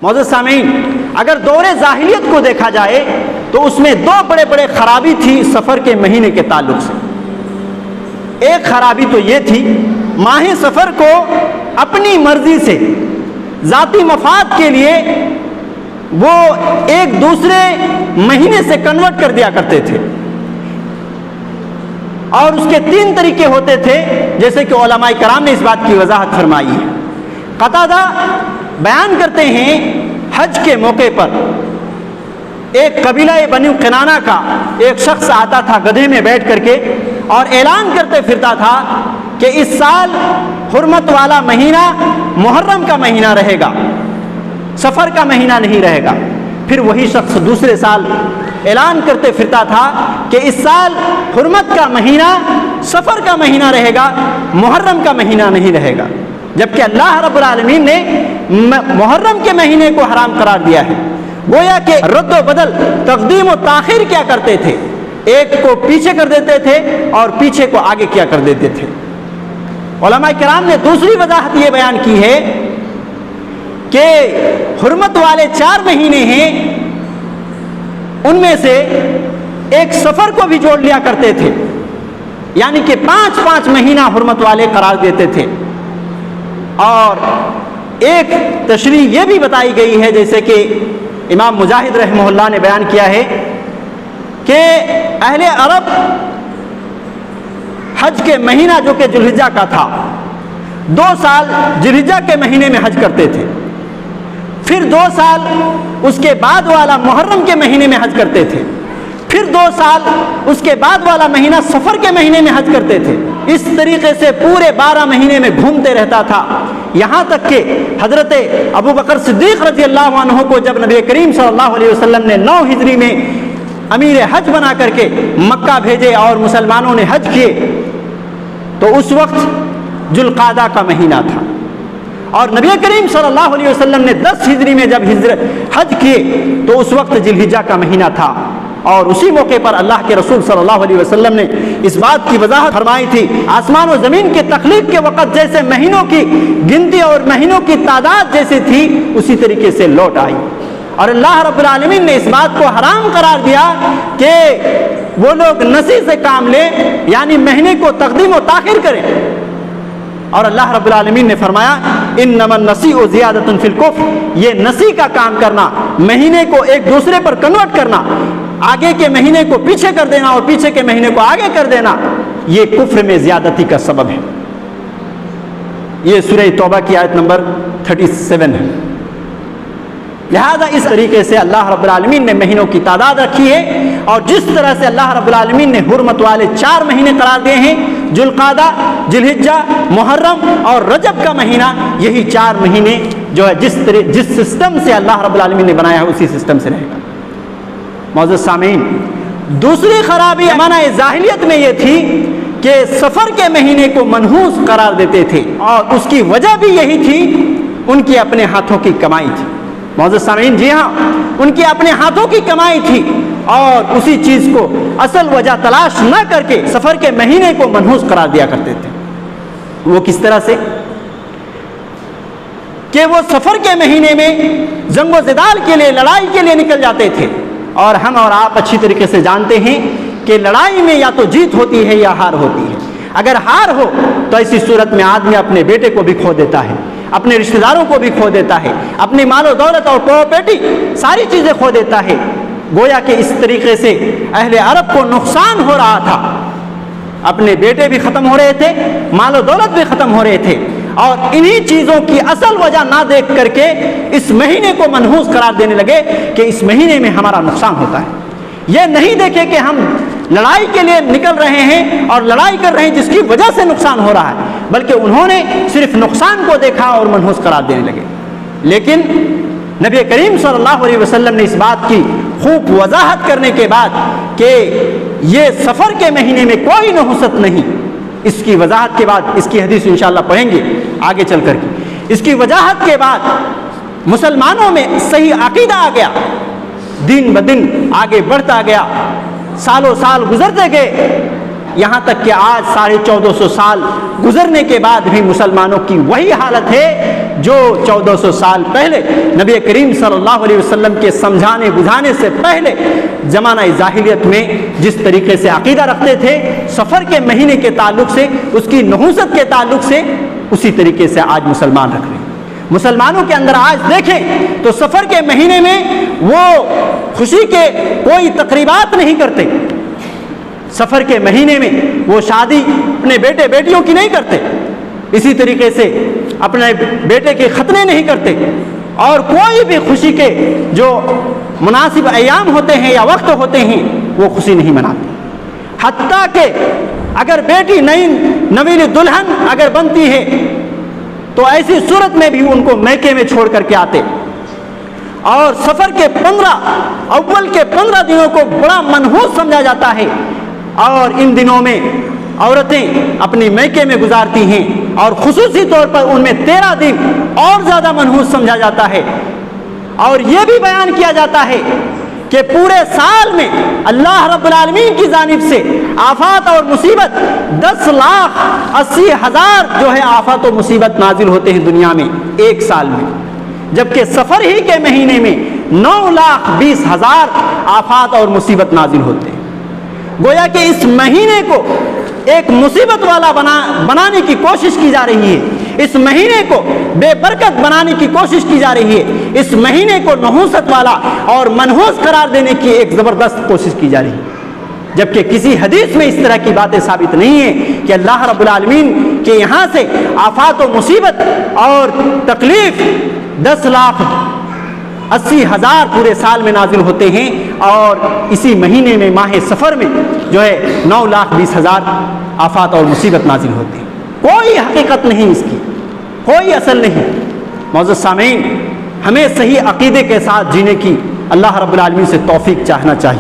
معزز سامعین، اگر دور جاہلیت کو دیکھا جائے تو اس میں دو بڑے بڑے خرابی تھی سفر کے مہینے کے تعلق سے۔ ایک خرابی تو یہ تھی، ماہ سفر کو اپنی مرضی سے ذاتی مفاد کے لیے وہ ایک دوسرے مہینے سے کنورٹ کر دیا کرتے تھے، اور اس کے تین طریقے ہوتے تھے جیسے کہ علماء کرام نے اس بات کی وضاحت فرمائی ہے۔ قتادہ بیان کرتے ہیں حج کے موقع پر ایک قبیلہ بنو کنانہ کا ایک شخص آتا تھا گدھے میں بیٹھ کر کے اور اعلان کرتے پھرتا تھا کہ اس سال حرمت والا مہینہ محرم کا مہینہ رہے گا، سفر کا مہینہ نہیں رہے گا۔ پھر وہی شخص دوسرے سال اعلان کرتے پھرتا تھا کہ اس سال حرمت کا مہینہ سفر کا مہینہ رہے گا، محرم کا مہینہ نہیں رہے گا، جبکہ اللہ رب العالمین نے محرم کے مہینے کو حرام قرار دیا ہے۔ گویا کہ رد و بدل، تقدیم و تاخیر کیا کرتے تھے، ایک کو پیچھے کر دیتے تھے اور پیچھے کو آگے کیا کر دیتے تھے۔ علماء کرام نے دوسری وضاحت یہ بیان کی ہے کہ حرمت والے 4 مہینے ہیں، ان میں سے ایک سفر کو بھی جوڑ لیا کرتے تھے، یعنی کہ 5 مہینہ حرمت والے قرار دیتے تھے۔ اور ایک تشریح یہ بھی بتائی گئی ہے جیسے کہ امام مجاہد رحمہ اللہ نے بیان کیا ہے کہ اہل عرب حج کے مہینہ جو کہ ذوالحجہ کا تھا، 2 سال ذوالحجہ کے مہینے میں حج کرتے تھے، پھر 2 سال اس کے بعد والا محرم کے مہینے میں حج کرتے تھے، پھر 2 سال اس کے بعد والا مہینہ سفر کے مہینے میں حج کرتے تھے۔ اس طریقے سے پورے 12 مہینے میں گھومتے رہتا تھا، یہاں تک کہ حضرت ابو بکر صدیق رضی اللہ عنہ کو جب نبی کریم صلی اللہ علیہ وسلم نے 9 ہجری میں امیر حج بنا کر کے مکہ بھیجے اور مسلمانوں نے حج کیے تو اس وقت ذوالقعدہ کا مہینہ تھا، اور نبی کریم صلی اللہ علیہ وسلم نے 10 ہجری میں جب حج کیے تو اس وقت ذوالحجہ کا مہینہ تھا، اور اسی موقع پر اللہ کے رسول صلی اللہ علیہ وسلم نے اس بات کی وضاحت فرمائی تھی، آسمان و زمین کی تخلیق کے وقت جیسے مہینوں کی گنتی اور مہینوں کی تعداد جیسے تھی اسی طریقے سے لوٹ آئی، اور اللہ رب العالمین نے اس بات کو حرام قرار دیا کہ وہ لوگ نسی سے کام لیں، یعنی مہینے کو تقدیم و تاخیر کریں، اور اللہ رب العالمین نے فرمایا انما النسیء زیادۃ فی الکفر، یہ نسی کا کام کرنا، مہینے کو ایک دوسرے پر کنورٹ کرنا، آگے کے مہینے کو پیچھے کر دینا اور پیچھے کے مہینے کو آگے کر دینا، یہ کفر میں زیادتی کا سبب ہے۔ یہ سورہ توبہ کی آیت نمبر 37 ہے۔ لہذا اس طریقے سے اللہ رب العالمین نے مہینوں کی تعداد رکھی ہے، اور جس طرح سے اللہ رب العالمین نے حرمت والے 4 مہینے قرار دیے ہیں، ذوالقعدہ، ذوالحجہ، محرم اور رجب کا مہینہ، یہی 4 مہینے جو ہے جس سسٹم سے اللہ رب العالمین نے بنایا ہے اسی سسٹم سے رہے گا۔ معزز سامعین، دوسری خرابی زمانہ جاہلیت میں یہ تھی کہ سفر کے مہینے کو منحوس قرار دیتے تھے، اور اس کی وجہ بھی یہی تھی، ان کی اپنے ہاتھوں کی کمائی تھی۔ معزز سامعین، جی ہاں، ان کی اپنے ہاتھوں کی کمائی تھی، اور اسی چیز کو اصل وجہ تلاش نہ کر کے سفر کے مہینے کو منحوس قرار دیا کرتے تھے۔ وہ کس طرح سے کہ وہ سفر کے مہینے میں جنگ و جدال کے لیے، لڑائی کے لیے نکل جاتے تھے، اور ہم اور آپ اچھی طریقے سے جانتے ہیں کہ لڑائی میں یا تو جیت ہوتی ہے یا ہار ہوتی ہے۔ اگر ہار ہو تو ایسی صورت میں آدمی اپنے بیٹے کو بھی کھو دیتا ہے، اپنے رشتہ داروں کو بھی کھو دیتا ہے، اپنی مال و دولت اور پراپرٹی ساری چیزیں کھو دیتا ہے۔ گویا کہ اس طریقے سے اہل عرب کو نقصان ہو رہا تھا، اپنے بیٹے بھی ختم ہو رہے تھے، مال و دولت بھی ختم ہو رہے تھے، اور انہی چیزوں کی اصل وجہ نہ دیکھ کر کے اس مہینے کو منحوس قرار دینے لگے کہ اس مہینے میں ہمارا نقصان ہوتا ہے۔ یہ نہیں دیکھے کہ ہم لڑائی کے لیے نکل رہے ہیں اور لڑائی کر رہے ہیں جس کی وجہ سے نقصان ہو رہا ہے، بلکہ انہوں نے صرف نقصان کو دیکھا اور منحوس قرار دینے لگے۔ لیکن نبی کریم صلی اللہ علیہ وسلم نے اس بات کی خوب وضاحت کرنے کے بعد کہ یہ سفر کے مہینے میں کوئی نحوست نہیں، اس کی وضاحت کے بعد، اس کی حدیث انشاءاللہ پڑھیں گے آگے چل کر کے، اس کی وضاحت کے بعد مسلمانوں میں صحیح عقیدہ آ گیا، دن بدن آگے بڑھتا گیا، سالوں سال گزرتے گئے، یہاں تک کہ آج 1450 سال گزرنے کے بعد بھی مسلمانوں کی وہی حالت ہے جو 1400 سال پہلے نبی کریم صلی اللہ علیہ وسلم کے سمجھانے بجھانے سے پہلے زمانہ جاہلیت میں جس طریقے سے عقیدہ رکھتے تھے سفر کے مہینے کے تعلق سے، اس کی نحوست کے تعلق سے، اسی طریقے سے آج مسلمان رکھ رہے ہیں۔ مسلمانوں کے اندر آج دیکھیں تو سفر کے مہینے میں وہ خوشی کے کوئی تقریبات نہیں کرتے، سفر کے مہینے میں وہ شادی اپنے بیٹے بیٹیوں کی نہیں کرتے، اسی طریقے سے اپنے بیٹے کے ختنے نہیں کرتے، اور کوئی بھی خوشی کے جو مناسب ایام ہوتے ہیں یا وقت ہوتے ہیں وہ خوشی نہیں مناتے۔ حتیٰ کہ اگر بیٹی نئی نویل دلہن اگر بنتی ہے تو ایسی صورت میں بھی ان کو میکے میں چھوڑ کر کے آتے، اور سفر کے 15 دنوں کو بڑا منحوس سمجھا جاتا ہے، اور ان دنوں میں عورتیں اپنی میکے میں گزارتی ہیں، اور خصوصی طور پر ان میں 13 دن اور زیادہ منحوس سمجھا جاتا ہے۔ اور یہ بھی بیان کیا جاتا ہے کہ پورے سال میں اللہ رب العالمین کی جانب سے آفات اور مصیبت 10,80,000 جو ہے آفات و مصیبت نازل ہوتے ہیں دنیا میں ایک سال میں، جبکہ سفر ہی کے مہینے میں 9,20,000 آفات اور مصیبت نازل ہوتے ہیں۔ گویا کہ اس مہینے کو ایک مصیبت والا بنانے کی کوشش کی جا رہی ہے، اس مہینے کو بے برکت بنانے کی کوشش کی جا رہی ہے، اس مہینے کو نحوست والا اور منحوس قرار دینے کی ایک زبردست کوشش کی جا رہی ہے، جبکہ کسی حدیث میں اس طرح کی باتیں ثابت نہیں ہیں کہ اللہ رب العالمین کے یہاں سے آفات و مصیبت اور تکلیف 10,80,000 پورے سال میں نازل ہوتے ہیں، اور اسی مہینے میں ماہ سفر میں جو ہے 9,20,000 آفات اور مصیبت نازل ہوتے ہیں۔ کوئی حقیقت نہیں اس کی، کوئی اصل نہیں۔ معزز سامعین، ہمیں صحیح عقیدے کے ساتھ جینے کی اللہ رب العالمین سے توفیق چاہنا چاہیے۔